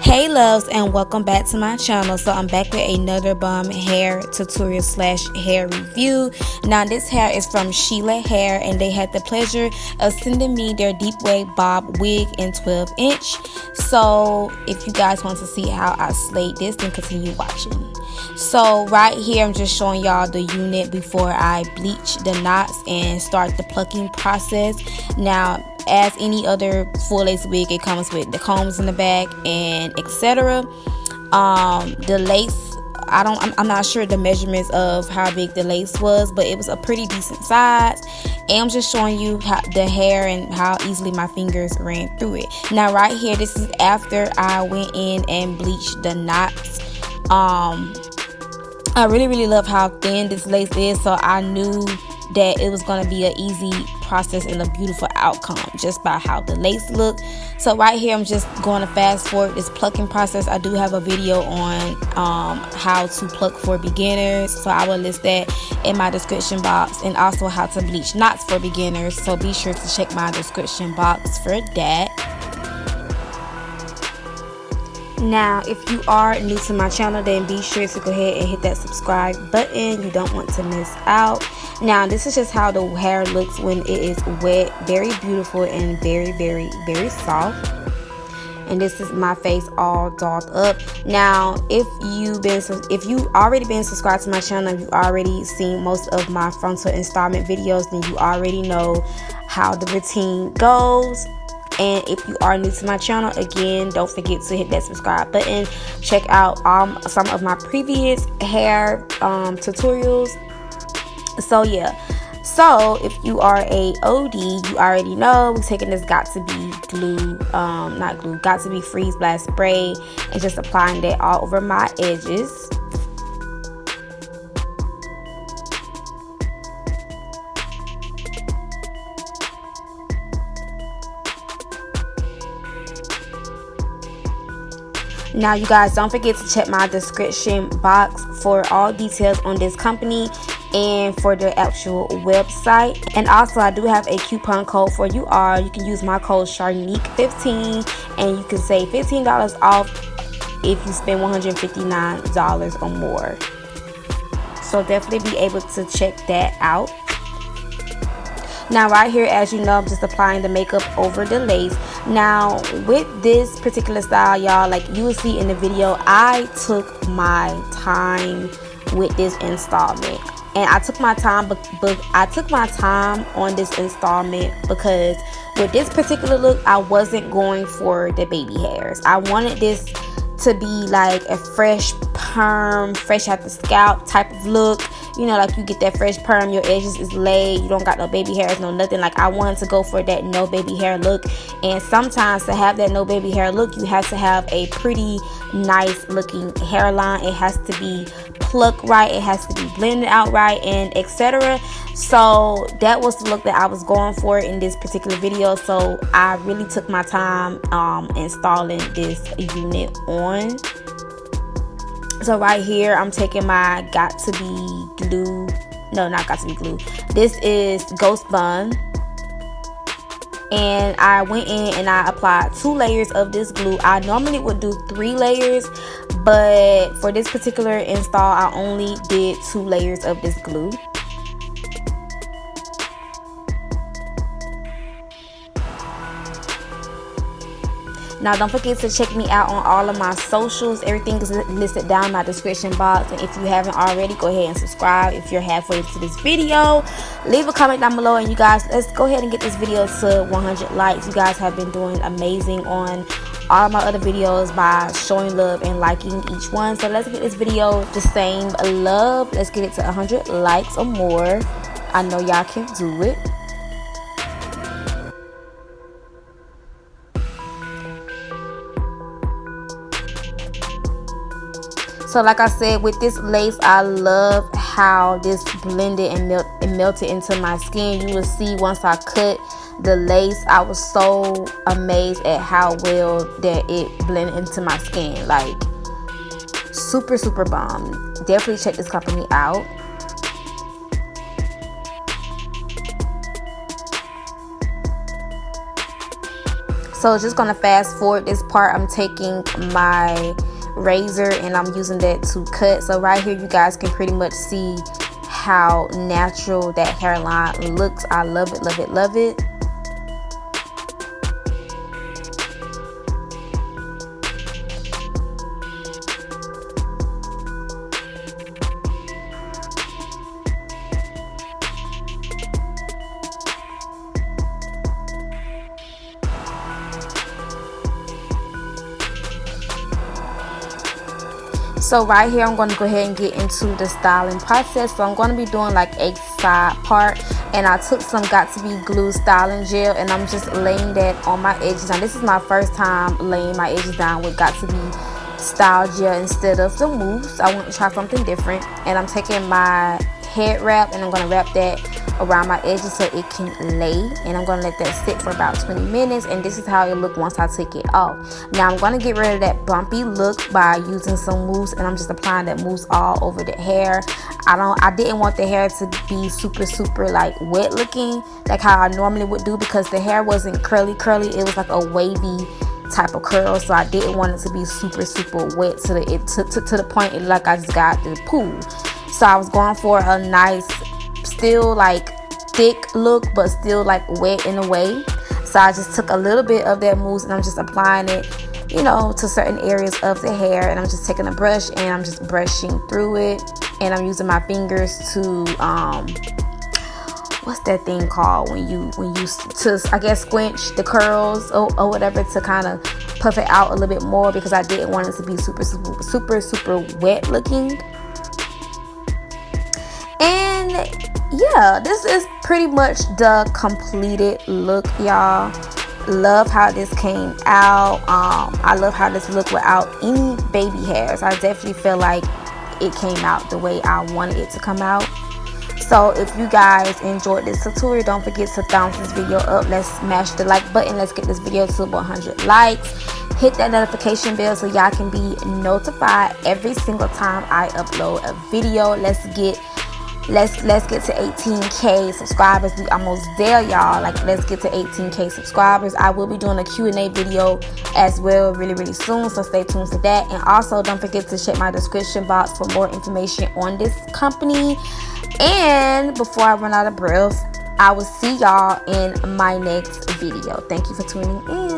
Hey loves, and welcome back to my channel. So I'm back with another bomb hair tutorial slash hair review. Now this hair is from Shela Hair, and they had the pleasure of sending me their deep wave bob wig in 12 inch. So if you guys want to see how I slayed this, then continue watching. So right here I'm just showing y'all the unit before I bleach the knots and start the plucking process. Now as any other full lace wig, it comes with the combs in the back and etc. The lace, I'm not sure the measurements of how big the lace was, but it was a pretty decent size. And I'm just showing you how the hair and how easily my fingers ran through it. Now right here, this is after I went in and bleached the knots. I really love how thin this lace is, so I knew that it was going to be an easy process and a beautiful outcome just by how the lace looked. So right here I'm just going to fast forward this plucking process. I do have a video on how to pluck for beginners, so I will list that in my description box, and also how to bleach knots for beginners, so be sure to check my description box for that. Now if you are new to my channel, then be sure to go ahead and hit that subscribe button. You don't want to miss out. Now this is just how the hair looks when it is wet. Very beautiful and very soft. And this is my face all dolled up. Now if you already been subscribed to my channel, you already seen most of my frontal installment videos, then you already know how the routine goes. And if you are new to my channel, again, don't forget to hit that subscribe button. Check out some of my previous hair tutorials. So yeah, so if you are a OD, you already know we're taking this got to be glue, not glue, got to be freeze blast spray, and just applying that all over my edges. Now you guys, don't forget to check my description box for all details on this company and for the actual website. And also I do have a coupon code for you all. You can use my code charniqg15 and you can save $15 off if you spend $159 or more. So definitely be able to check that out. Now right here, as you know, I'm just applying the makeup over the lace. Now with this particular style, y'all, like you will see in the video, I took my time with this installment. And I took my time, but I took my time on this installment because with this particular look, I wasn't going for the baby hairs. I wanted this to be like a fresh perm, fresh out the scalp type of look. You know, like you get that fresh perm, your edges is laid, you don't got no baby hairs, no nothing. Like I wanted to go for that no baby hair look. And sometimes to have that no baby hair look, you have to have a pretty nice looking hairline. It has to be plucked right, it has to be blended out right, and etc. So that was the look that I was going for in this particular video. So I really took my time installing this unit on. So right here I'm taking my got to be glue, no, not got to be glue, this is Ghost Bun, and I went in and I applied 2 layers of this glue. I normally would do 3 layers, but for this particular install I only did 2 layers of this glue. Now don't forget to check me out on all of my socials. Everything is listed down in my description box. And if you haven't already, go ahead and subscribe. If you're halfway into this video, leave a comment down below. And you guys, let's go ahead and get this video to 100 likes. You guys have been doing amazing on all of my other videos by showing love and liking each one. So let's get this video the same love. Let's get it to 100 likes or more. I know y'all can do it. So like I said, with this lace, I love how this blended and melted into my skin. You will see once I cut the lace, I was so amazed at how well that it blended into my skin. Like super bomb. Definitely check this company out. So just gonna fast forward this part. I'm taking my razor and I'm using that to cut. So right here you guys can pretty much see how natural that hairline looks. I love it, love it, love it. So right here I'm going to go ahead and get into the styling process. So I'm going to be doing like a side part, and I took some Got To Be glue styling gel and I'm just laying that on my edges. Now this is my first time laying my edges down with Got To Be style gel instead of the mousse. I want to try something different, and I'm taking my head wrap and I'm going to wrap that around my edges so it can lay, and I'm going to let that sit for about 20 minutes, and this is how it looked once I took it off. Now I'm going to get rid of that bumpy look by using some mousse, and I'm just applying that mousse all over the hair. I didn't want the hair to be super like wet looking like how I normally would do, because the hair wasn't curly, it was like a wavy type of curl, so I didn't want it to be super wet to the point it like I just got the pool. So I was going for a nice, still like thick look, but still like wet in a way. So I just took a little bit of that mousse and I'm just applying it, you know, to certain areas of the hair, and I'm just taking a brush and I'm just brushing through it, and I'm using my fingers to what's that thing called when you to I guess squinch the curls or whatever, to kind of puff it out a little bit more, because I didn't want it to be super wet looking. And yeah, this is pretty much the completed look, y'all. Love how this came out. I love how this looked without any baby hairs. I definitely feel like it came out the way I wanted it to come out. So if you guys enjoyed this tutorial, don't forget to thumbs this video up. Let's smash the like button. Let's get this video to 100 likes. Hit that notification bell so y'all can be notified every single time I upload a video. Let's get to 18k subscribers. We almost there, y'all. Like, let's get to 18k subscribers. I will be doing a Q&A video as well really soon, so stay tuned for that. And also don't forget to check my description box for more information on this company. And before I run out of breath, I will see y'all in my next video. Thank you for tuning in.